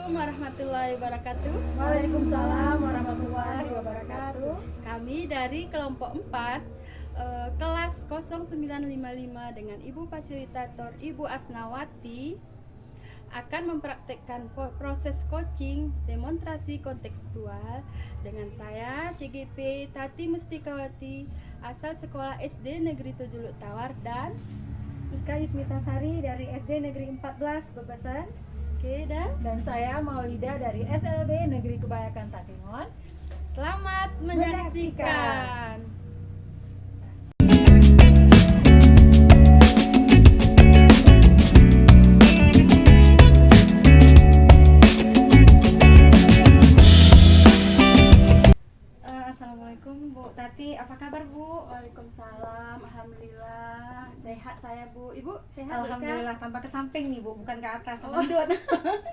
Warahmatullahi wabarakatuh. Waalaikumsalam warahmatullahi wabarakatuh. Kami dari kelompok 4 kelas 0955 dengan Ibu Fasilitator Ibu Asnawati akan mempraktekkan proses coaching demonstrasi kontekstual dengan saya CGP Tati Mustikawati asal sekolah SD Negeri 7 Tawar dan Ika Yusmitasari dari SD Negeri 14 Bebesan. Oke, Dan saya Maulida dari SLB Negeri Kebayakan Tatimon. selamat menyaksikan. Assalamualaikum Bu Tati, apa kabar Bu? Waalaikumsalam, alhamdulillah sehat saya Bu. Ibu sehat? Alhamdulillah, tanpa ke samping nih Bu, bukan ke atas, Oh. mendut.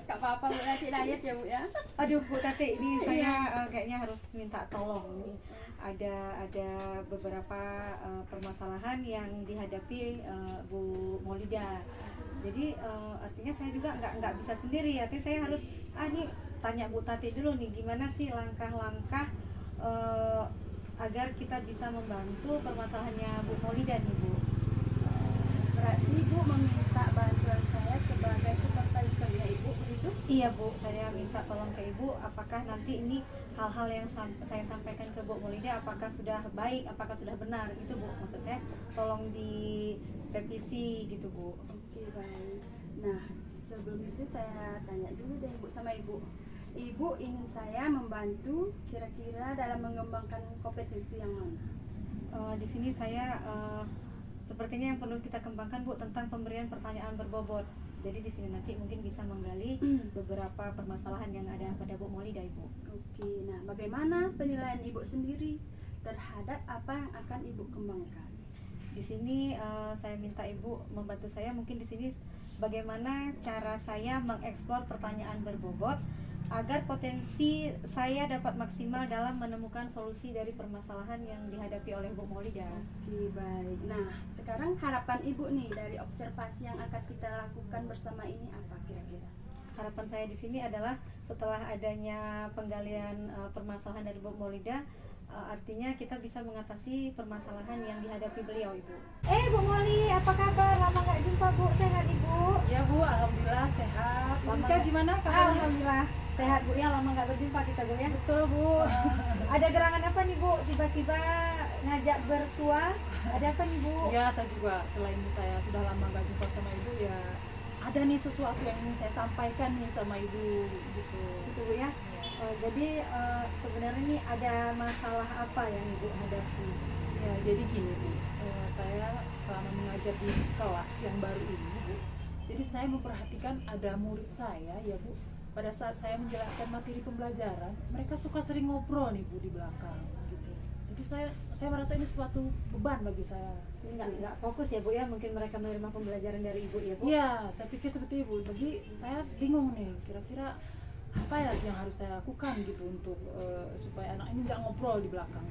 Gak apa-apa Bu, nanti diet ya Bu ya. Aduh Bu Tati, ini saya kayaknya harus minta tolong nih. Ada beberapa permasalahan yang dihadapi Bu Maulida. Jadi artinya saya juga nggak bisa sendiri, artinya saya harus nih tanya Bu Tati dulu nih, gimana sih langkah-langkah agar kita bisa membantu permasalahannya Bu Maulida nih Bu. Berarti Ibu meminta bantuan saya sebagai supervisornya Ibu begitu? Iya Bu, saya minta tolong ke Ibu, apakah nanti ini hal-hal yang saya sampaikan ke Bu Maulida apakah sudah baik, apakah sudah benar, itu Bu, maksud saya tolong direvisi gitu Bu. Oke, baik. Nah, sebelum itu saya tanya dulu deh Bu sama Ibu. Ibu ingin saya membantu kira-kira dalam mengembangkan kompetensi yang mana? Di sini saya sepertinya yang perlu kita kembangkan Bu tentang pemberian pertanyaan berbobot. Jadi di sini nanti mungkin bisa menggali beberapa permasalahan yang ada pada Bu Maulida Ibu. Oke, nah bagaimana penilaian Ibu sendiri terhadap apa yang akan Ibu kembangkan? Di sini saya minta Ibu membantu saya mungkin di sini bagaimana cara saya mengeksplor pertanyaan berbobot agar potensi saya dapat maksimal dalam menemukan solusi dari permasalahan yang dihadapi oleh Bu Maulida. Oke, baik. Nah, sekarang harapan Ibu nih dari observasi yang akan kita lakukan bersama ini apa kira-kira? Harapan saya di sini adalah setelah adanya penggalian permasalahan dari Bu Maulida, artinya kita bisa mengatasi permasalahan yang dihadapi beliau Ibu. Bu Mauli, apa kabar? Lama nggak jumpa Bu, sehat Ibu? Ya Bu, alhamdulillah sehat. Ika gimana kabarnya? Alhamdulillah sehat Bu ya, lama nggak berjumpa kita Bu ya. Betul Bu. Ada gerangan apa nih Bu? Tiba-tiba ngajak bersua, ada apa nih Bu? Ya saya juga selain saya sudah lama nggak jumpa sama Ibu ya, ada nih sesuatu yang ingin saya sampaikan nih sama Ibu gitu. Gitu Bu ya. Jadi sebenarnya nih ada masalah apa yang Ibu hadapi? Ya jadi gini Bu, saya selama mengajar di kelas yang baru ini Bu, jadi saya memperhatikan ada murid saya ya Bu, pada saat saya menjelaskan materi pembelajaran, mereka suka sering ngobrol nih Bu di belakang gitu. Jadi saya merasa ini suatu beban bagi saya. Nggak fokus ya Bu ya, mungkin mereka menerima pembelajaran dari Ibu ya Bu? Iya, saya pikir seperti itu. Jadi saya bingung nih, kira-kira apa ya yang harus saya lakukan gitu untuk supaya anak ini nggak ngobrol di belakang.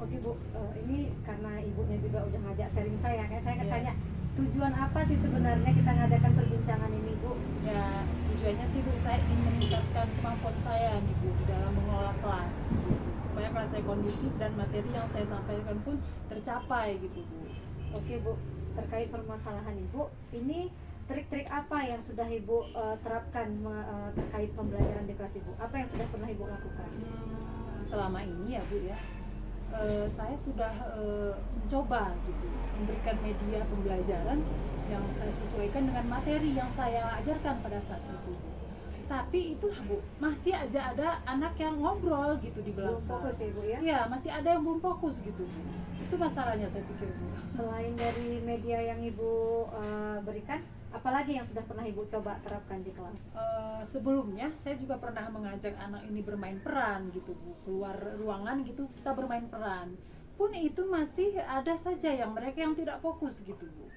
Oke Bu, ini karena Ibunya juga udah ngajak sharing saya, kayak saya Iya. tanya tujuan apa sih sebenarnya kita ngadakan perbincangan ini Bu? Ya tujuannya sih Bu, saya ingin meningkatkan kemampuan saya nih Bu di dalam mengelola kelas gitu, supaya kelas saya kondusif dan materi yang saya sampaikan pun tercapai gitu Bu. Oke Bu, terkait permasalahan Ibu, ini trik-trik apa yang sudah Ibu terapkan terkait pembelajaran di kelas Ibu? Apa yang sudah pernah Ibu lakukan? Selama ini ya Bu ya, saya sudah mencoba gitu memberikan media pembelajaran yang saya sesuaikan dengan materi yang saya ajarkan pada saat itu. Tapi itulah Bu, masih aja ada anak yang ngobrol gitu di Belum belakang. fokus ya Bu ya. Iya, masih ada yang belum fokus gitu Bu. Itu masalahnya saya pikir Bu. Selain dari media yang Ibu berikan, apalagi yang sudah pernah Ibu coba terapkan di kelas? Sebelumnya saya juga pernah mengajak anak ini bermain peran gitu Bu. Keluar ruangan gitu kita bermain peran. Pun itu masih ada saja yang mereka yang tidak fokus gitu Bu.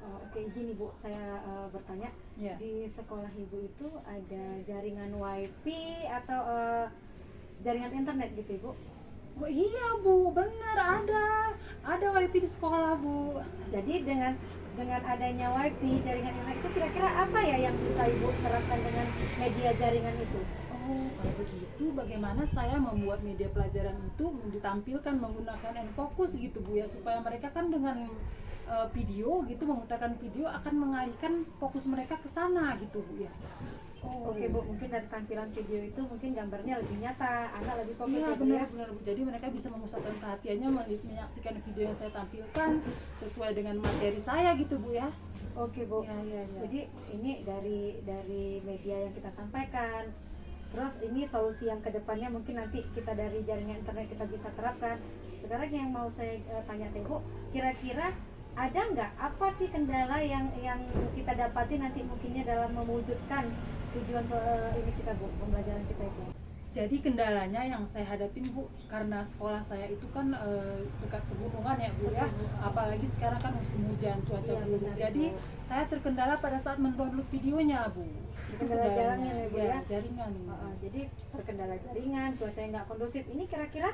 Oke, izin Ibu, saya bertanya, Ya. di sekolah Ibu itu ada jaringan WiFi atau jaringan internet gitu Ibu? Oh, iya Bu, benar ada wifi di sekolah Bu. Jadi dengan adanya WiFi, jaringan internet itu kira-kira apa ya yang bisa Ibu terapkan dengan media jaringan itu? Oh, kalau begitu bagaimana saya membuat media pelajaran itu ditampilkan menggunakan N-Focus gitu Bu ya, supaya mereka kan dengan video gitu, memutarkan video akan mengalihkan fokus mereka ke sana gitu Bu ya. Oke Bu, mungkin dari tampilan video itu mungkin gambarnya lebih nyata, anak lebih fokus Iya ya Bu benar ya. benar Bu. Jadi mereka bisa memusatkan perhatiannya menyaksikan video yang saya tampilkan sesuai dengan materi saya gitu Bu ya. Oke Bu. Iya. Jadi ini dari media yang kita sampaikan. Terus ini solusi yang kedepannya mungkin nanti kita dari jaringan internet kita bisa terapkan. Sekarang yang mau saya tanya ke Ibu, kira-kira ada nggak apa sih kendala yang kita dapati nanti mungkinnya dalam mewujudkan tujuan ini kita Bu, pembelajaran kita itu? Jadi kendalanya yang saya hadapin Bu, karena sekolah saya itu kan dekat pegunungan ya Bu ya, apalagi sekarang kan musim hujan, cuaca Iya, buruk. benar, Jadi Bu. saya terkendala pada saat mendownload videonya Bu. Itu Kendala kendalanya. jaringan ya Bu ya? Jaringan. Jadi terkendala jaringan, cuaca yang nggak kondusif. Ini kira-kira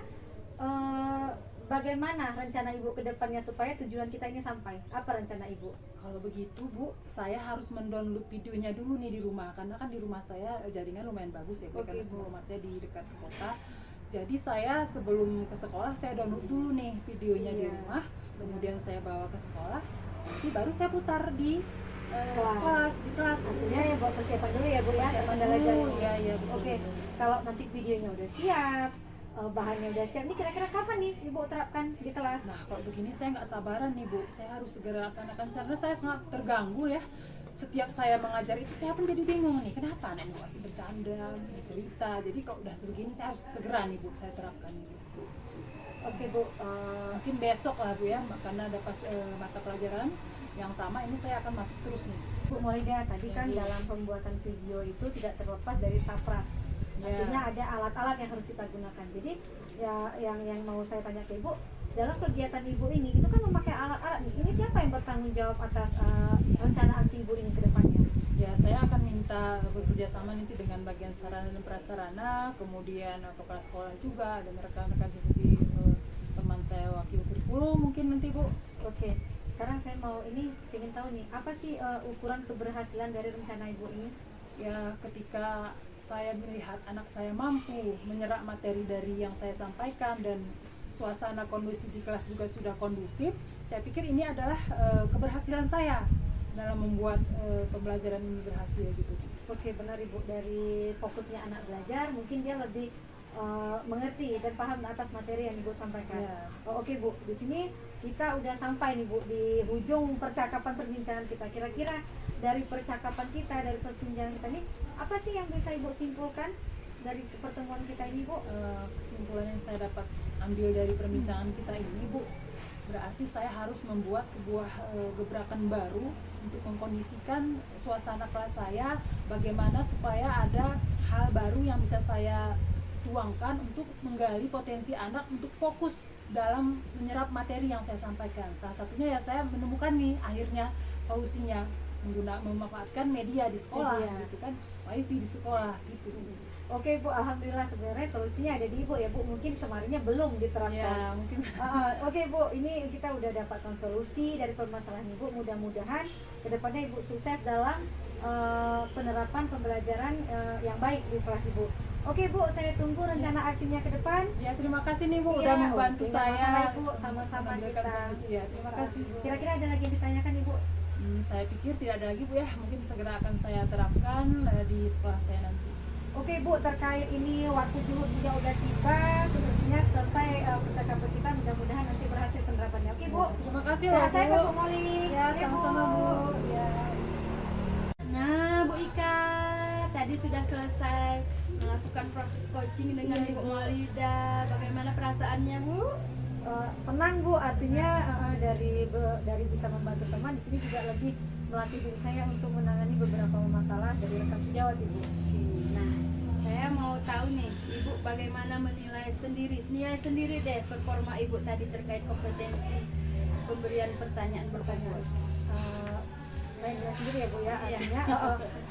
bagaimana rencana Ibu ke depannya supaya tujuan kita ini sampai? Apa rencana Ibu? Kalau begitu Bu, saya harus mendownload videonya dulu nih di rumah, karena kan di rumah saya jaringan lumayan bagus ya Bu, Oke, karena Bu. rumah saya di dekat kota. Jadi saya sebelum ke sekolah saya download dulu nih videonya di Iya. rumah, kemudian saya bawa ke sekolah, nanti baru saya putar di Kelas. di kelas. Artinya ya buat persiapan dulu ya Bu ya, kendala dulu, jaringan. iya, betul. Oke, kalau nanti videonya udah siap, bahannya udah siap, ini kira-kira kapan nih Ibu terapkan di kelas? Nah kalau begini saya nggak sabaran nih Bu, saya harus segera laksanakan karena saya sangat terganggu ya. Setiap saya mengajar itu saya pun jadi bingung nih, kenapa anak ini masih bercanda, bercerita. Jadi kalau udah sebegini saya harus segera nih Bu, saya terapkan nih Bu. Oke Bu, Mungkin besok lah Bu ya, karena ada mata pelajaran yang sama ini saya akan masuk terus nih. Bu Maulida, tadi kan dalam pembuatan video itu tidak terlepas dari sapras. Ya. Artinya ada alat-alat yang harus kita gunakan. Jadi ya yang mau saya tanya ke Ibu, dalam kegiatan Ibu ini itu kan memakai alat-alat nih. Ini siapa yang bertanggung jawab atas rencana aksi Ibu ini ke depannya? Ya saya akan minta bekerja sama nanti dengan bagian sarana dan prasarana, kemudian kepala sekolah juga, dan rekan-rekan seperti teman saya wakil kurikulum mungkin nanti Bu. Oke, sekarang saya mau ingin tahu nih, apa sih ukuran keberhasilan dari rencana Ibu ini? Ya ketika saya melihat anak saya mampu menyerap materi dari yang saya sampaikan dan suasana kondusif di kelas juga sudah kondusif, saya pikir ini adalah keberhasilan saya dalam membuat pembelajaran ini berhasil gitu. Oke, benar Ibu, dari fokusnya anak belajar mungkin dia lebih mengerti dan paham atas materi yang Ibu sampaikan. Ya. Oke Bu, di sini kita udah sampai nih Bu di ujung percakapan perbincangan kita. Kira-kira dari percakapan kita, dari perbincangan kita ini, apa sih yang bisa Ibu simpulkan dari pertemuan kita ini Bu? Kesimpulan yang saya dapat ambil dari perbincangan kita ini Bu, berarti saya harus membuat sebuah gebrakan baru untuk mengkondisikan suasana kelas saya, bagaimana supaya ada hal baru yang bisa saya tuangkan untuk menggali potensi anak untuk fokus dalam menyerap materi yang saya sampaikan. Salah satunya ya saya menemukan nih akhirnya solusinya memanfaatkan media di sekolah Media. gitu kan, wifi di sekolah gitu sih. Oke Bu, alhamdulillah sebenarnya solusinya ada di Ibu ya Bu. Mungkin kemarinnya belum diterapkan. Ya mungkin Oke Bu, ini kita udah dapatkan solusi dari permasalahan Ibu. Mudah-mudahan kedepannya Ibu sukses dalam penerapan pembelajaran yang baik di kelas Ibu. Oke Bu, saya tunggu rencana aksinya ke depan. ya terima kasih nih Bu Iya, udah membantu oke, saya. sama-sama, Ibu. Sama-sama memberikan kita. solusi ya. Terima kasih Bu. Kira-kira ada lagi yang ditanyakan Ibu? Saya pikir tidak ada lagi Bu ya, mungkin segera akan saya terapkan di sekolah saya nanti. Oke Bu, terkait ini waktu zuhur juga udah tiba. Sepertinya selesai percakapan kita. Mudah-mudahan nanti berhasil penerapannya. Oke Bu, Terima kasih sehat loh saya Bu. Pak Bu Moli. Ya sama-sama Bu. Ya. Nah Bu Ika, tadi tadi sudah selesai melakukan proses coaching dengan Iya, Ibu Ibu. Maulida. Bagaimana perasaannya, Bu? Senang Bu, artinya dari bisa membantu teman, di sini juga lebih melatih diri saya untuk menangani beberapa masalah dari rekan sejawat Ibu. Nah, saya mau tahu nih, Ibu bagaimana nilai sendiri deh performa Ibu tadi terkait kompetensi pemberian pertanyaan bertanyaan. Saya nilai sendiri ya Bu ya, Iya. artinya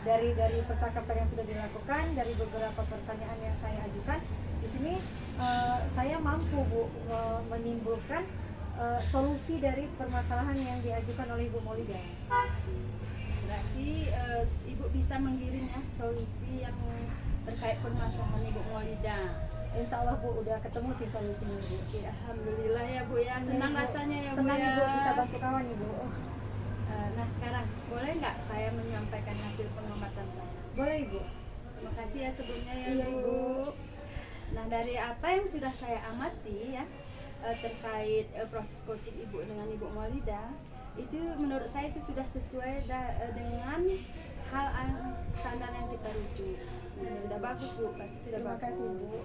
dari percakapan yang sudah dilakukan, dari beberapa pertanyaan yang saya ajukan, di sini saya mampu Bu menimbulkan solusi dari permasalahan yang diajukan oleh Ibu Maulida. Berarti Ibu bisa menggiring ya solusi yang terkait permasalahan Ibu Maulida. Insya Allah Bu udah ketemu sih solusinya Bu. Oke, alhamdulillah ya Bu ya. Senang Iya, Bu. rasanya ya Bu Senang ya. Ibu bisa bantu kawan Ibu. Nah sekarang boleh nggak saya menyampaikan hasil pengamatan saya? Boleh Ibu. Terima kasih ya sebelumnya ya Iya, Bu. Ibu. Nah dari apa yang sudah saya amati ya terkait proses coaching Ibu dengan Ibu Maulida, itu menurut saya itu sudah sesuai dengan hal standar yang kita rujuk. Nah, sudah bagus Bu, berarti sudah Terima bagus. kasih Bu.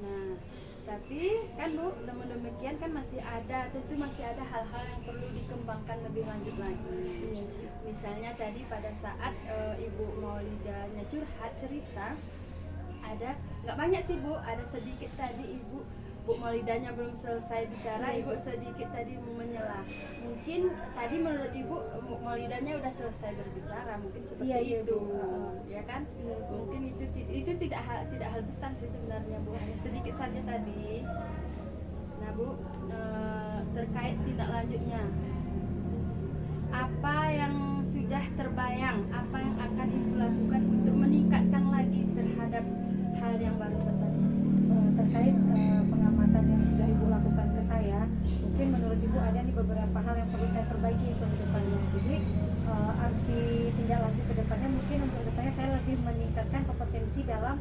Nah, tapi kan Bu, namun demikian kan masih ada, tentu masih ada hal-hal yang perlu dikembangkan lebih lanjut lagi. Misalnya tadi pada saat Ibu Maulidanya curhat cerita, ada nggak banyak sih Bu, ada sedikit tadi Bu Maulidanya belum selesai bicara, Ibu sedikit tadi menyela. Mungkin tadi menurut Ibu Bu Maulidanya udah selesai berbicara, mungkin seperti Iya, iya, itu, Bu. ya kan? Iya, Bu. Mungkin itu tidak hal besar sih sebenarnya Bu, hanya sedikit saja tadi. Nah Bu, terkait tindak lanjutnya, apa yang sudah terbayang, apa yang akan Ibu lakukan untuk meningkatkan lagi terhadap hal yang barusan tadi? Terkait pengamatan yang sudah Ibu lakukan ke saya, mungkin menurut Ibu ada nih beberapa hal yang perlu saya perbaiki untuk kedepannya. Jadi aksi tindak lanjut kedepannya mungkin untuk kedepannya saya lebih meningkatkan kompetensi dalam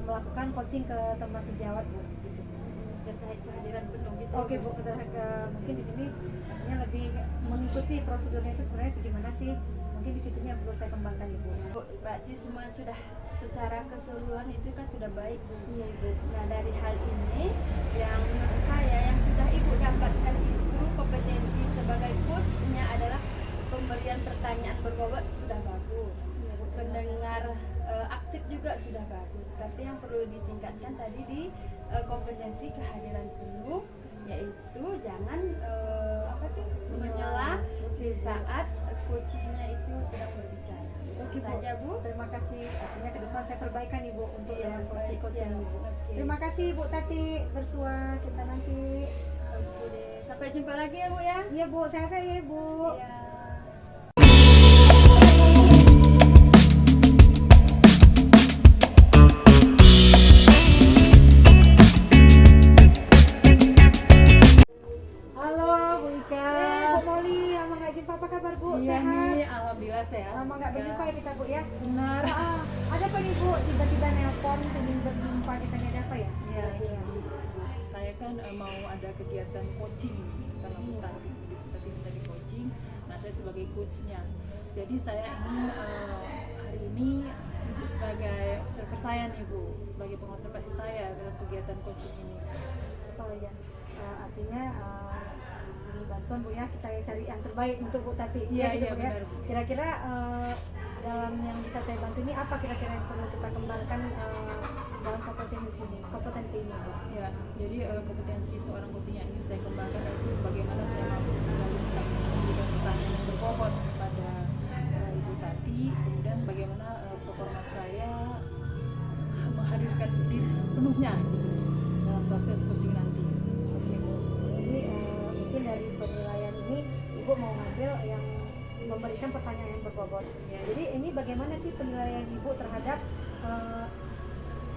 melakukan coaching ke teman sejawat Bu. Gitu. Terkait kehadiran penuh gitu. Oke Bu, mungkin di sini artinya lebih mengikuti prosedurnya itu sebenarnya segimana sih? Mungkin di situnya perlu saya kembangkan Ibu. Bu, berarti semua sudah secara keseluruhan itu kan sudah baik Bu. Iya Ibu. Nah dari hal ini yang menurut saya yang sudah Ibu dapatkan itu kompetensi sebagai coachnya adalah pemberian pertanyaan berbobot sudah bagus, pendengar aktif juga sudah bagus, tapi yang perlu ditingkatkan tadi di kompetensi kehadiran penuh, yaitu jangan menyela di saat coachingnya itu sedang berbicara. Oke, Bu. Saja Bu. Terima kasih. Artinya ke depan saya perbaikan Ibu untuk Iya, dalam proses baik, coaching siap. Ibu. Oke. Terima kasih Ibu Tati bersua kita nanti. Oke deh. Sampai jumpa lagi ya Bu ya. Iya Bu, sehat-sehat ya Ibu. Iya. Halo Bu Ika. Bu Moli, lama nggak jumpa, apa kabar Bu? Iya Sehat? nih, alhamdulillah sehat. Lama nggak berjumpa ya kita Bu ya? Benar. Ada apa nih Bu? Tiba-tiba nelpon ingin berjumpa, kita ada apa ya? Ya, saya kan mau ada kegiatan coaching sama Bu Tati. Bu Tati minta di coaching. Nah, saya sebagai coachnya. Jadi saya ingin hari ini Ibu sebagai observer saya nih Bu, sebagai pengobservasi saya dalam kegiatan coaching ini. Oh ya, artinya ini bantuan Bu ya, kita cari yang terbaik untuk Bu Tati. Iya, gitu, iya, Bu, ya. benar, Bu. Kira-kira dalam yang bisa saya bantu ini apa kira-kira yang perlu kita kembangkan dalam kompetensi ini Bu? Ya, jadi kompetensi seorang coaching yang ingin saya kembangkan itu bagaimana saya mampu mengendalikan pertanyaan yang berbobot kepada Ibu Tati, kemudian bagaimana performa saya menghadirkan diri sepenuhnya gitu, dalam proses coaching nanti. Oke Bu. Jadi mungkin dari penilaian ini Ibu mau ngambil yang memberikan pertanyaan yang berbobot. Ya. Jadi ini bagaimana sih penilaian Ibu terhadap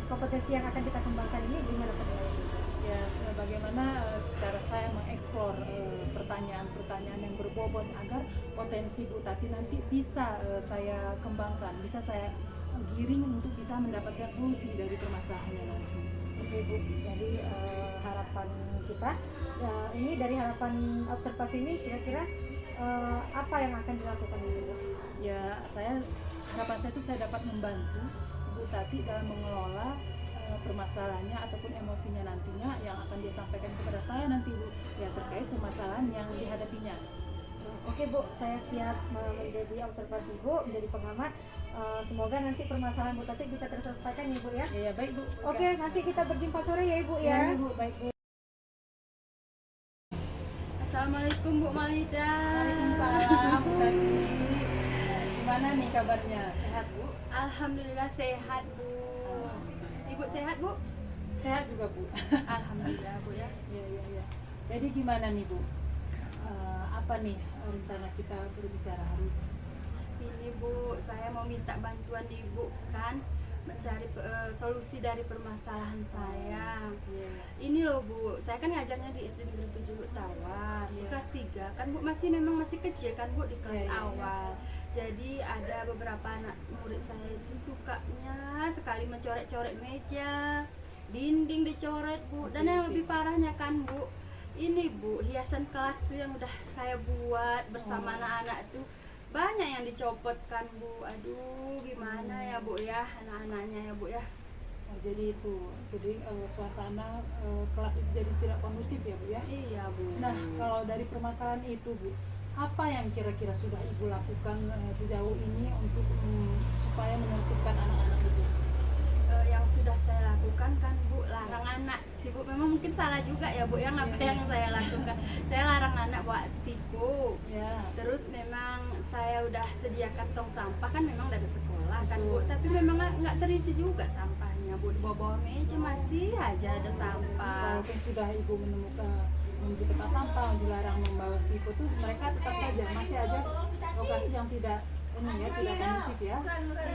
kompetensi yang akan kita kembangkan ini, gimana penilaian Ibu? Ya, bagaimana cara saya mengeksplor pertanyaan-pertanyaan yang berbobot agar potensi Bu Tati nanti bisa saya kembangkan, bisa saya giring untuk bisa mendapatkan solusi dari permasalahannya nanti. Oke Bu, jadi harapan kita ini dari harapan observasi ini kira-kira apa yang akan dilakukan ini Bu? Ya, saya harapan saya itu saya dapat membantu Ibu Tati dalam mengelola permasalahannya ataupun emosinya nantinya yang akan dia sampaikan kepada saya nanti Bu, ya terkait permasalahan yang dihadapinya. Oke Bu, saya siap menjadi observasi Bu, menjadi pengamat. Semoga nanti permasalahan Bu Tati bisa terselesaikan ya Bu ya. Ya, baik Bu. Oke, nanti kita berjumpa sore ya Ibu Ya, ya. Bu, baik Bu. Assalamualaikum Bu Malida. Waalaikumsalam Bu Tati. Gimana nih kabarnya? Sehat Bu? Alhamdulillah sehat Bu. Ibu sehat Bu? Sehat juga Bu. Alhamdulillah Bu ya. Ya. Jadi gimana nih Bu? Apa nih rencana kita berbicara hari ini? Ini Bu, saya mau minta bantuan Ibu kan mencari solusi dari permasalahan saya. Ini loh Bu, saya kan ngajarnya di SD Negeri 7 Luk Tawar, di kelas 3 kan Bu, memang masih kecil kan Bu, di kelas awal. Jadi ada beberapa anak murid saya itu sukanya sekali mencoret-coret meja, dinding dicoret Bu, dan yang lebih parahnya kan Bu, ini Bu, hiasan kelas tuh yang udah saya buat bersama anak-anak tuh banyak yang dicopot kan Bu. Aduh gimana ya Bu ya, anak-anaknya ya Bu ya. Jadi suasana kelas itu jadi tidak kondusif ya Bu ya. Iya Bu. Nah, kalau dari permasalahan itu Bu, apa yang kira-kira sudah Ibu lakukan sejauh ini untuk supaya menertibkan anak-anak itu? Yang sudah saya lakukan kan Bu, larang anak sih Bu, memang mungkin salah juga ya Bu yang apa yang saya lakukan. Saya larang anak bawa stiko. Ya. Terus memang saya udah sediakan tong sampah kan memang dari sekolah kan Bu, tapi memang nggak terisi juga sampahnya Bu, di bawah-bawah meja masih aja ada sampah. Walaupun sudah Ibu menemukan peta sampah, dilarang membawa stiko tuh, mereka tetap saja masih aja lokasi yang tidak tidak kondusif ya.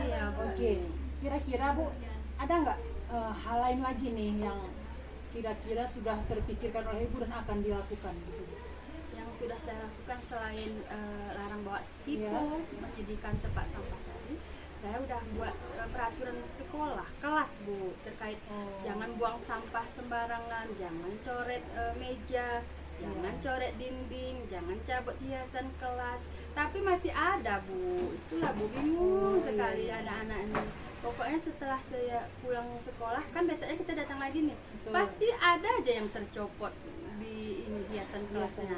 Iya Bu. Oke, kira-kira Bu ada nggak hal lain lagi nih yang kira-kira sudah terpikirkan oleh Ibu dan akan dilakukan gitu? Yang sudah saya lakukan selain larang bawa stiko, menyediakan tempat sampah tadi, saya udah buat peraturan sekolah kelas Bu, terkait jangan buang sampah sembarangan, jangan coret meja, jangan coret dinding, jangan cabut hiasan kelas. Tapi masih ada Bu, itulah Bu, bingung sekali anak-anak ini. Pokoknya setelah saya pulang sekolah kan biasanya kita datang lagi nih, pasti ada aja yang tercopot di ini hiasan kelasnya.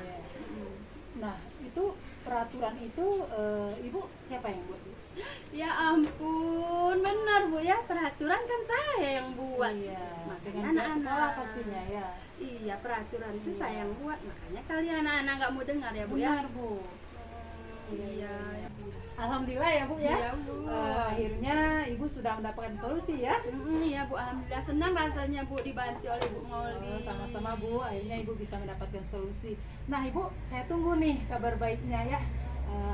Nah, itu peraturan itu Ibu siapa yang buat? Ya ampun, benar Bu ya, peraturan kan saya yang buat. Dengan Makanya pihak sekolah pastinya ya. Iya, peraturan itu saya yang buat, makanya kalian anak-anak nggak mau dengar ya Bu ya. Benar Bu. Iya. Alhamdulillah ya Bu ya. Iya, Bu. Akhirnya Ibu sudah mendapatkan solusi ya. Iya Bu, alhamdulillah senang rasanya Bu dibantu oleh Bu Mauli. Sama-sama Bu, akhirnya Ibu bisa mendapatkan solusi. Nah Ibu, saya tunggu nih kabar baiknya ya.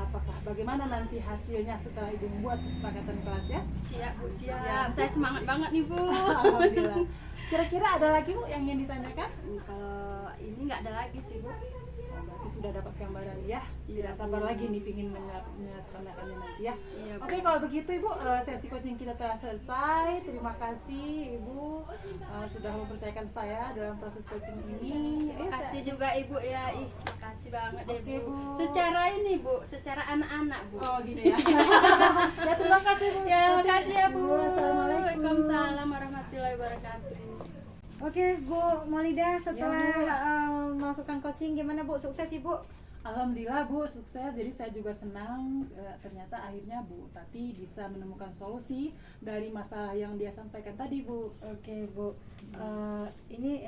Apakah bagaimana nanti hasilnya setelah Ibu membuat kesepakatan kelas ya? Siap Bu, siap. Ya. Saya semangat banget nih Bu. Alhamdulillah. Kira-kira ada lagi Bu yang ingin ditanyakan? Kalau ini nggak ada lagi sih Bu. Berarti sudah dapat gambaran ya. Iya, Tidak sabar Bu. lagi nih pingin menyelesaikannya nanti ya. Iya, Bu. Oke, kalau begitu Ibu, sesi coaching kita telah selesai. Terima kasih Ibu sudah mempercayakan saya dalam proses coaching ini. Makasih juga Ibu ya, makasih banget deh Oke, Bu. Bu. Secara ini Bu, secara anak-anak Bu. Oh gini ya. Ya terima kasih Bu. Ya, makasih ya Bu. Assalamualaikum. Waalaikumsalam warahmatullahi wabarakatuh. Oke Bu Maulida, setelah melakukan coaching gimana Bu? Sukses Ibu? Alhamdulillah Bu, sukses. Jadi saya juga senang ternyata akhirnya Bu Tati bisa menemukan solusi dari masalah yang dia sampaikan tadi Bu. Oke Bu, ini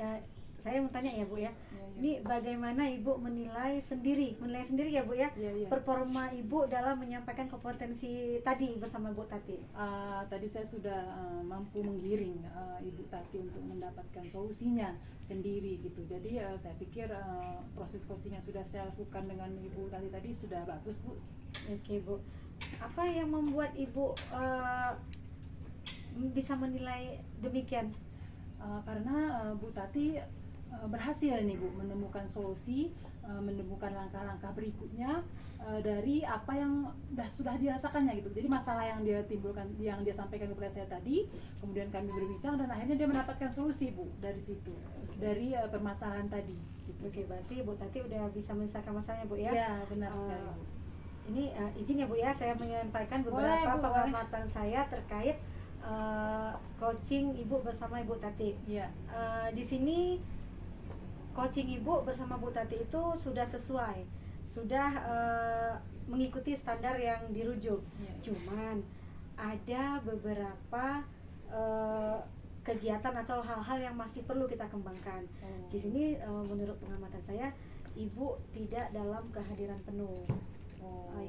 saya mau tanya ya Bu ya. Ini bagaimana Ibu menilai sendiri ya Bu ya, Iya. performa Ibu dalam menyampaikan kompetensi tadi bersama Bu Tati? Tadi saya sudah mampu menggiring Ibu Tati untuk mendapatkan solusinya sendiri gitu. Jadi saya pikir proses coaching yang sudah saya lakukan dengan Ibu Tati tadi sudah bagus Bu. Oke Bu, apa yang membuat Ibu bisa menilai demikian? Karena Bu Tati berhasil nih Bu menemukan solusi, menemukan langkah-langkah berikutnya dari apa yang sudah dirasakannya gitu. Jadi masalah yang dia timbulkan, yang dia sampaikan kepada saya tadi, kemudian kami berbincang dan akhirnya dia mendapatkan solusi Bu dari situ, dari permasalahan tadi. Gitu. Oke, berarti Bu Tati udah bisa menyelesaikan masalahnya Bu ya? Ya benar sekali Bu. ini izin ya Bu ya, saya menyampaikan Boleh, beberapa Bu, pengamatan saya terkait coaching Ibu bersama Ibu Tati. Iya. Di sini coaching Ibu bersama Bu Tati itu sudah sesuai, sudah mengikuti standar yang dirujuk. Iya. Cuman ada beberapa kegiatan atau hal-hal yang masih perlu kita kembangkan. Oh. Di sini menurut pengamatan saya, Ibu tidak dalam kehadiran penuh.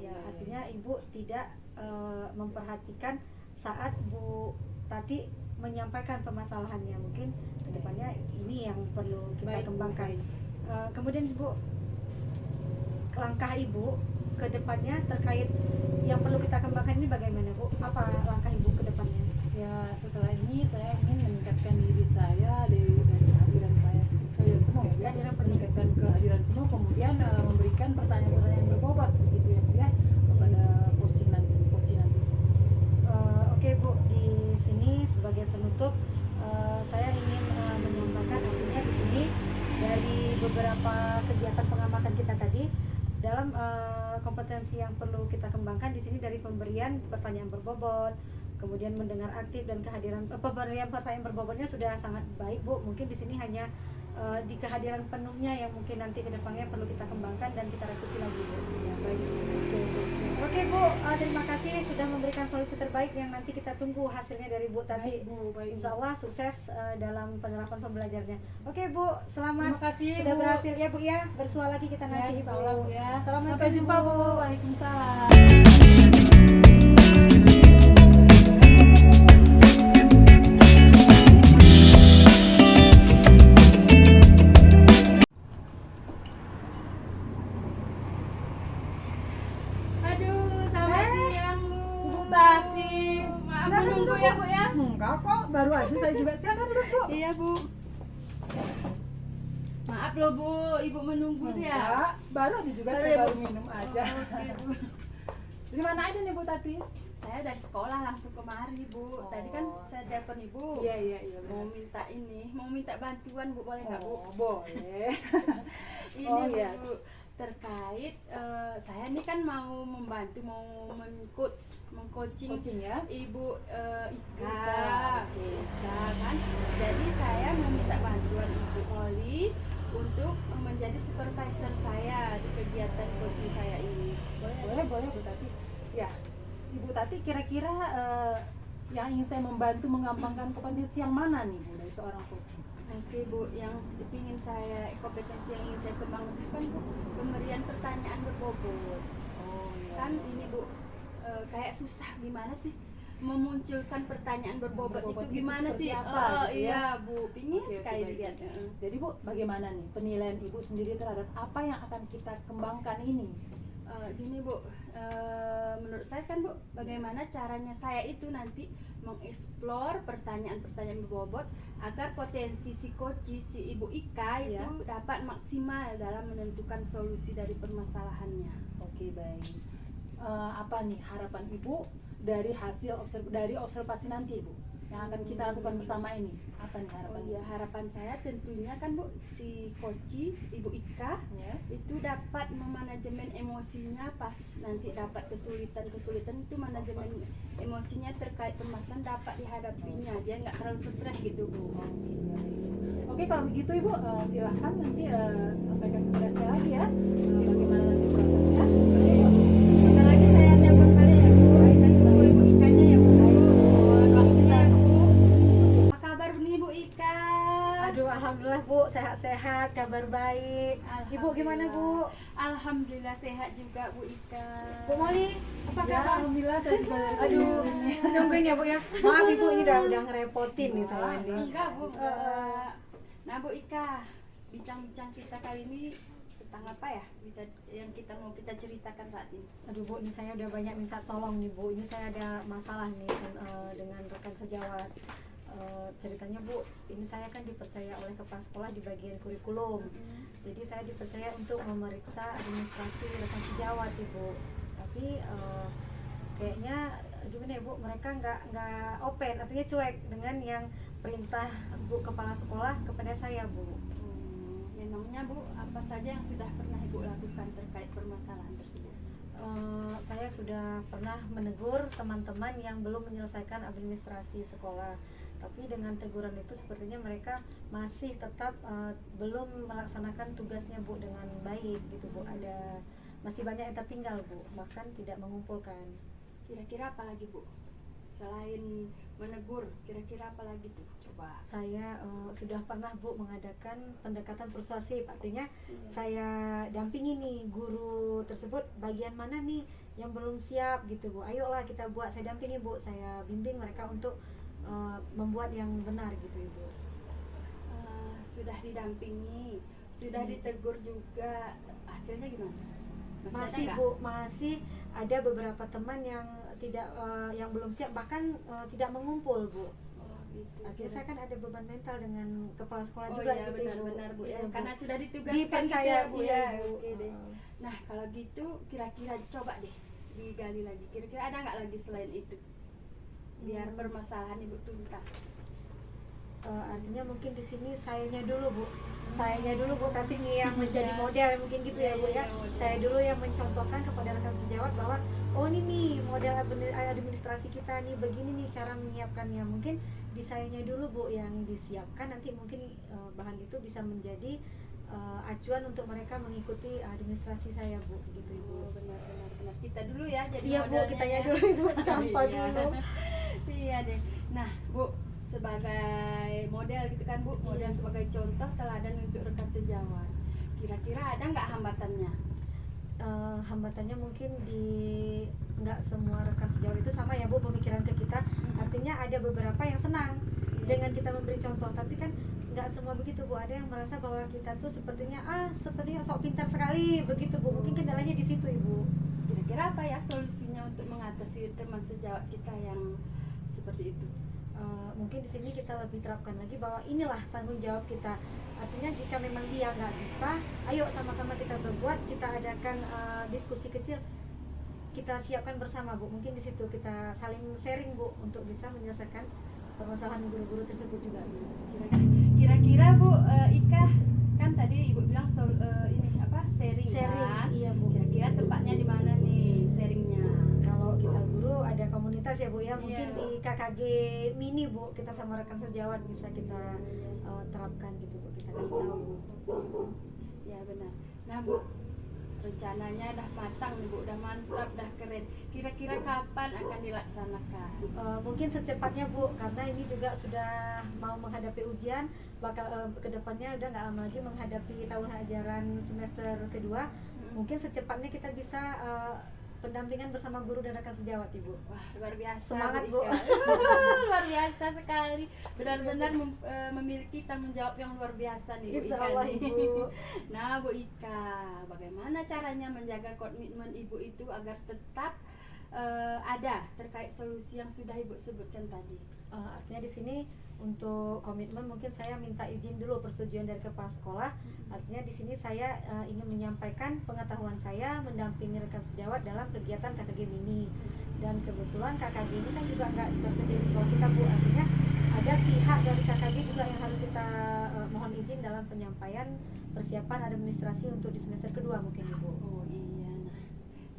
Ya, artinya Ibu tidak memperhatikan saat Bu Tati menyampaikan permasalahannya. Mungkin kedepannya ini yang perlu kita Baik, Bu, kembangkan. baik. Kemudian Ibu, langkah Ibu kedepannya terkait yang perlu kita kembangkan ini bagaimana Bu? Apa langkah Ibu kedepannya? Ya, setelah ini saya ingin meningkatkan diri saya dari kehadiran saya penuh ya, Bu. Kehadiran penuh. Meningkatkan kehadiran penuh, kemudian memberikan pertanyaan-pertanyaan yang berbobot gitu ya, Bu, ya, kepada coaching nanti. Oke Bu, di sini sebagai penutup saya ingin menyampaikan, artinya di sini dari beberapa kegiatan pengamatan kita tadi dalam kompetensi yang perlu kita kembangkan di sini dari pemberian pertanyaan berbobot, kemudian mendengar aktif dan kehadiran pemberian pertanyaan berbobotnya sudah sangat baik Bu. Mungkin di sini hanya di kehadiran penuhnya yang mungkin nanti kedepannya perlu kita kembangkan dan kita revisi lagi Bu. Ya, baik. Oke Bu, terima kasih sudah memberikan solusi terbaik yang nanti kita tunggu hasilnya dari Bu Tati. Baik, Bu, baik, Bu. Insya Allah sukses dalam penerapan pembelajarnya. Oke Bu, selamat. Terima kasih, sudah Bu. berhasil ya Bu ya. Bersua lagi kita Ya, nanti insya Allah, Bu, ya. Assalamualaikum, Sampai jumpa, Bu. Bu. Waalaikumsalam. Aduh, selamat siang Bu. Bu Tati. Maaf Silakan menunggu duduk, ya Bu. Bu ya. Enggak kok, baru aja saya juga. Silakan duduk, Bu. Iya Bu. Maaf loh Bu, Ibu menunggu ya. Enggak, baru aja juga Baru saya ya, Bu? baru minum aja. Oh, oke, Bu. Dari mana aja nih Bu Tati? Saya dari sekolah langsung kemari Bu. Tadi kan saya telepon Ibu. Iya, iya, Mau minta ini, mau minta bantuan Bu, boleh nggak Bu? Oh, boleh. Ini Oh, iya. Bu, terkait saya ini kan mau membantu, mau mengcoaching Coaching ya? Ibu Ika, Oke. Ika kan. Jadi saya mau minta bantuan Ibu Oli untuk menjadi supervisor saya di kegiatan coaching saya ini. Boleh Bu Tati. Ya, Ibu Tati kira-kira yang ingin saya membantu mengembangkan kompetensi yang mana nih Bu dari seorang coaching? Oke Bu, yang ingin saya kompetensi yang ingin saya kembangkan kan Bu, pemberian pertanyaan berbobot. Oh Kan ini Bu, kayak susah gimana sih memunculkan pertanyaan berbobot Berbobot itu itu gimana seperti sih? apa gitu ya? Iya Bu, pingin Oke, sekali baik. lihat. Jadi Bu, bagaimana nih penilaian Ibu sendiri terhadap apa yang akan kita kembangkan ini? Gini Bu, menurut saya kan Bu, bagaimana caranya saya itu nanti mengeksplor pertanyaan-pertanyaan berbobot agar potensi si coach, si Ibu Ika itu Ya. dapat maksimal dalam menentukan solusi dari permasalahannya. Oke, baik. Apa nih harapan Ibu dari hasil dari observasi nanti Bu yang akan kita lakukan bersama ini? Apa nih Oh harapannya? iya, harapan saya tentunya kan Bu, si coach Ibu Ika Ya. itu dapat memanajemen emosinya pas nanti dapat kesulitan itu manajemen emosinya terkait permasalahan dapat dihadapinya, dia nggak terlalu stres gitu Bu. Oke, kalau begitu Ibu silahkan nanti sampaikan kepada saya lagi ya bagaimana nanti prosesnya. Bentar lagi saya telepon kalian ya Bu, kita tunggu Ibu Ikanya ya Bu. Mohon waktunya ya Bu. Apa kabar nih Bu Ika? Aduh, alhamdulillah Bu, sehat-sehat, kabar baik. Ibu gimana Bu? Alhamdulillah sehat juga Bu Ika. Bu Moli, apa Ya, kabar? alhamdulillah saya juga dari Aduh, ini. nungguin ya Bu ya. Maaf Ibu, ini udah ngerepotin nih saya ini. Enggak Bu, enggak. Nah Bu Ika, bincang-bincang kita kali ini tentang apa ya? Yang kita mau kita ceritakan saat ini. Aduh Bu, ini saya udah banyak minta tolong nih Bu. Ini saya ada masalah nih dengan rekan sejawat. Ceritanya Bu, ini saya kan dipercaya oleh kepala sekolah di bagian kurikulum. Jadi saya dipercaya untuk memeriksa administrasi rekan sejawat Ibu. Tapi kayaknya gimana ya Bu, mereka nggak open, artinya cuek dengan yang perintah Bu kepala sekolah kepada saya Bu. Memangnya Bu, apa saja yang sudah pernah Ibu lakukan terkait permasalahan tersebut? Saya sudah pernah menegur teman-teman yang belum menyelesaikan administrasi sekolah, tapi dengan teguran itu sepertinya mereka masih tetap belum melaksanakan tugasnya Bu dengan baik gitu Bu. Ada masih banyak yang tertinggal Bu, bahkan tidak mengumpulkan. Kira-kira apa lagi Bu? Selain menegur, kira-kira apa lagi tuh? Coba. Saya sudah pernah Bu mengadakan pendekatan persuasif, artinya saya dampingi nih guru tersebut bagian mana nih yang belum siap gitu Bu, ayolah kita buat, saya dampingi Bu, saya bimbing mereka untuk membuat yang benar gitu Ibu. Sudah didampingi, sudah ditegur juga, hasilnya gimana? Masih ada nggak? Bu, masih ada beberapa teman yang tidak yang belum siap, bahkan tidak mengumpul Bu. Oh, gitu. Akhirnya saya kan ada beban mental dengan kepala sekolah Oh juga iya, gitu benar-benar Bu, Iya, ya. Bu. Karena sudah ditugaskan Dipercaya, gitu ya Bu iya, ya. Bu. Oke deh. Nah kalau gitu kira-kira coba deh digali lagi. Kira-kira ada nggak lagi selain itu? Biar permasalahan Ibu tuntas. Artinya mungkin di sini sayanya dulu Bu, nanti nih yang menjadi Iya. model mungkin gitu ya Bu Iya, ya. iya, Saya dulu yang mencontohkan kepada rekan sejawat bahwa oh ini nih model administrasi kita nih, begini nih cara menyiapkannya. Mungkin di sayanya dulu Bu yang disiapkan, nanti mungkin bahan itu bisa menjadi acuan untuk mereka mengikuti administrasi saya Bu, gitu Ibu. Oh, benar. Kita dulu ya jadi Iya Bu, modelnya kitanya ya. dulu Ibu, campa Iya. dulu. Iya deh. Nah Bu, sebagai model gitu kan Bu, model Iya. sebagai contoh teladan untuk rekan sejawat. Kira-kira ada nggak hambatannya? Hambatannya mungkin di nggak semua rekan sejawat itu sama ya Bu pemikiran ke kita. Artinya ada beberapa yang senang dengan kita memberi contoh, tapi kan nggak semua begitu Bu. Ada yang merasa bahwa kita tuh sepertinya sok pintar sekali begitu Bu. Mungkin kendalanya di situ Ibu. Kira-kira apa ya solusinya untuk mengatasi teman sejawat kita yang seperti itu? Mungkin di sini kita lebih terapkan lagi bahwa inilah tanggung jawab kita. Artinya jika memang dia nggak bisa, ayo sama-sama kita berbuat, kita adakan diskusi kecil, kita siapkan bersama Bu. Mungkin di situ kita saling sharing Bu untuk bisa menyelesaikan permasalahan guru-guru tersebut juga Bu. Kira-kira Bu, Ika kan tadi Ibu bilang ini apa sharing Sharing, kan? iya Bu. Kira-kira tempatnya di mana nih sharingnya? Kalau kita guru ada komunitas ya Bu ya, mungkin Iya. di KKG mini Bu, kita sama rekan sejawat bisa kita terapkan gitu Bu, kita kasih tahu Bu. Ya benar. Nah Bu, rencananya udah matang nih Bu, udah mantap, udah keren. Kira-kira kapan akan dilaksanakan? Mungkin secepatnya Bu, karena ini juga sudah mau menghadapi ujian, bakal kedepannya udah nggak lama lagi menghadapi tahun ajaran semester kedua. Mungkin secepatnya kita bisa pendampingan bersama guru dan rekan sejawat Ibu. Wah luar biasa. Semangat, Bu Bu. Ika. Luar biasa sekali. Benar-benar memiliki tanggung jawab yang luar biasa nih Bu Insya Ika Allah nih. Ibu. Nah Bu Ika, bagaimana caranya menjaga komitmen Ibu itu agar tetap ada terkait solusi yang sudah Ibu sebutkan tadi? Artinya di sini untuk komitmen mungkin saya minta izin dulu persetujuan dari kepala sekolah. Artinya di sini saya ingin menyampaikan pengetahuan saya mendampingi rekan sejawat dalam kegiatan KKG mini. Dan kebetulan KKG ini kan juga nggak tersedia di sekolah kita Bu. Artinya ada pihak dari KKG juga yang harus kita mohon izin dalam penyampaian persiapan administrasi untuk di semester kedua mungkin Ibu. Oh iya,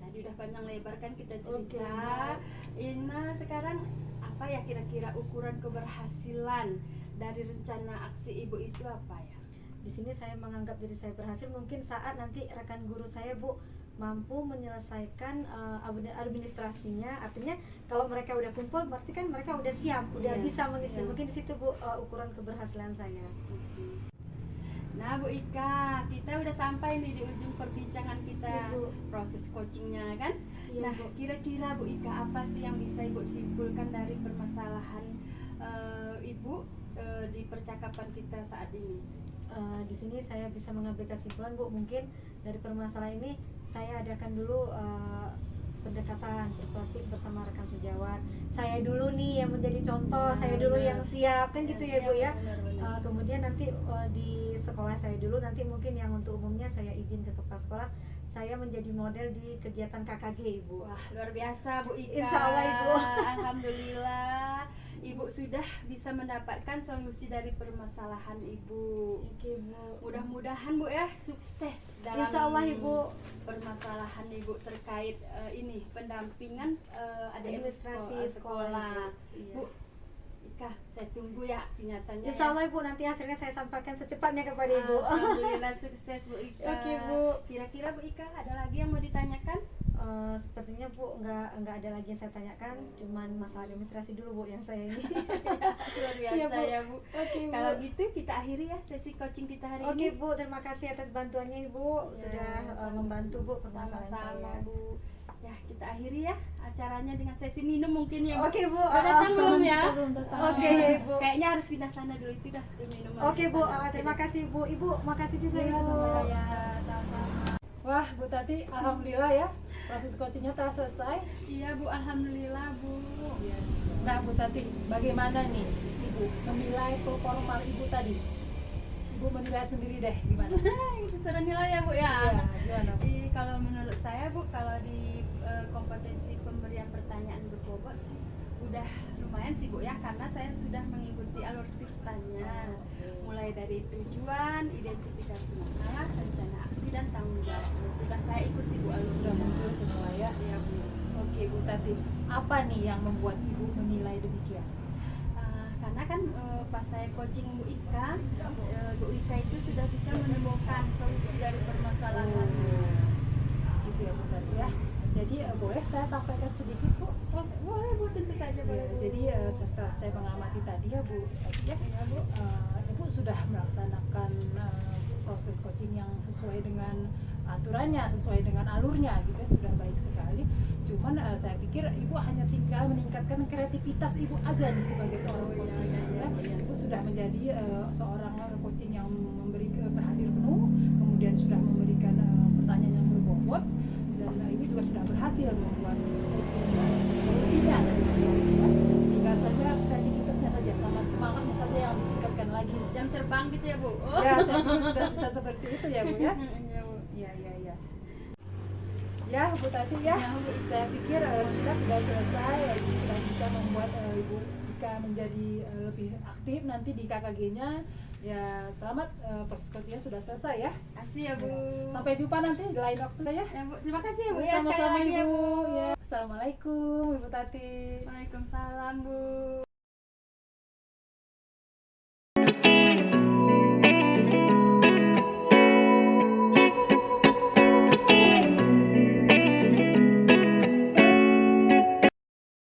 nah tadi udah panjang lebar kan kita cerita. Oke. Ina sekarang apa ya kira-kira ukuran keberhasilan dari rencana aksi Ibu itu apa ya? Di sini saya menganggap diri saya berhasil mungkin saat nanti rekan guru saya Bu mampu menyelesaikan administrasinya. Artinya kalau mereka udah kumpul berarti kan mereka udah siap, udah Iya, bisa mengisi. iya. Mungkin di situ Bu ukuran keberhasilan saya. Oke. Nah Bu Ika, kita udah sampai nih di ujung perbincangan kita, Iya, Bu. proses coachingnya kan. Iya, Nah Bu. kira-kira Bu Ika apa sih yang bisa Ibu simpulkan dari permasalahan Ibu di percakapan kita saat ini? Di sini saya bisa mengambil kesimpulan Bu, mungkin dari permasalahan ini saya adakan dulu pendekatan persuasif bersama rekan sejawat. Saya dulu nih yang menjadi contoh, saya dulu Benar. yang siap kan gitu ya Bu ya. Benar-benar. Kemudian nanti di sekolah saya dulu, nanti mungkin yang untuk umumnya saya izin ke kepala sekolah, saya menjadi model di kegiatan KKG Ibu. Wah luar biasa Bu Ika. Insya Allah, Ibu. Alhamdulillah. Ibu sudah bisa mendapatkan solusi dari permasalahan Ibu. Oke Bu. Mudah-mudahan Bu ya sukses dalam Insya Allah, Ibu. permasalahan Ibu terkait ini pendampingan Administrasi sekolah. Iya. Bu, Ika, saya tunggu ya sinyatanya. Insya Allah Ibu, nanti hasilnya saya sampaikan secepatnya kepada Ibu. Alhamdulillah sukses Bu Ika. Oke, Bu. Kira-kira Bu Ika ada lagi yang mau ditanyakan? Sepertinya Bu nggak ada lagi yang saya tanyakan, cuman masalah administrasi dulu Bu yang saya ini. Luar biasa Iya, Bu. ya Bu. Oke, Bu. Kalau gitu kita akhiri ya sesi coaching kita hari Oke ini. Bu, terima kasih atas bantuannya Ibu, Ya, sudah sama-sama. membantu Bu permasalahan Sama-sama saya. Bu. Ya kita akhiri ya acaranya dengan sesi minum mungkin ya Bu. Oke Bu. Udah datang belum ya? Belum datang. Oke Bu. Kayaknya harus pindah sana dulu itu dah minum. Oke Bu, terima kasih Bu. Ibu, makasih juga Iya, Ibu. sama-sama. Ya, sama-sama. Wah Bu Tati, alhamdulillah ya proses coachingnya telah selesai. Iya Bu, alhamdulillah Bu. Nah Bu Tati, bagaimana nih Ibu menilai performa Ibu tadi? Ibu menilai sendiri deh gimana? Itu sudah nilai ya Bu ya. Iya, gimana? Kalau menurut saya Bu, kalau di kompetensi pemberian pertanyaan berbobot sih udah lumayan sih Bu ya, karena saya sudah mengikuti alur tirtanya mulai dari tujuan, identifikasi masalah, rencana aksi dan tanggung jawab. Sudah saya ikuti Bu alur Sudah muncul semua ya. ya Bu. Oke Bu Tati, apa nih yang membuat Ibu menilai demikian? Karena kan pas saya coaching Bu Ika, Bu Ika itu sudah bisa menemukan solusi dari permasalahan. Gitu ya Bu Tati ya. Jadi boleh saya sampaikan sedikit Bu? Oh, boleh Bu, tentu saja boleh Bu. Jadi setelah saya mengamati tadi ya Bu Tati ya, Iya, Bu. Ibu sudah melaksanakan proses coaching yang sesuai dengan aturannya, sesuai dengan alurnya gitu ya, sudah baik sekali. Cuman saya pikir Ibu hanya tinggal meningkatkan kreativitas Ibu aja nih sebagai seorang coaching ya. Ibu sudah menjadi seorang coaching yang memberi perhatian penuh, kemudian sudah memberikan pertanyaan yang berbobot, dan ini juga sudah berhasil membuat coaching solusinya dari masalahnya. Tinggal saja kreativitasnya saja sama semangatnya saja yang ditingkatkan lagi. Jam terbang gitu ya Bu. Oh. Ya, saya pikir sudah bisa seperti itu ya Bu ya. Iya Bu. Ya. Ya Bu Tati ya, Ya, Bu. saya pikir kita sudah selesai, sudah bisa membuat Ibu Ika menjadi lebih aktif nanti di KKG-nya. Ya selamat, proses coachingnya sudah selesai ya. Kasih ya Bu. Sampai jumpa nanti di lain waktu ya. Ya Bu, terima kasih ya Bu ya sekali Sama-sama lagi ya Ibu. Bu. Ya. Assalamualaikum Ibu Tati. Waalaikumsalam Bu.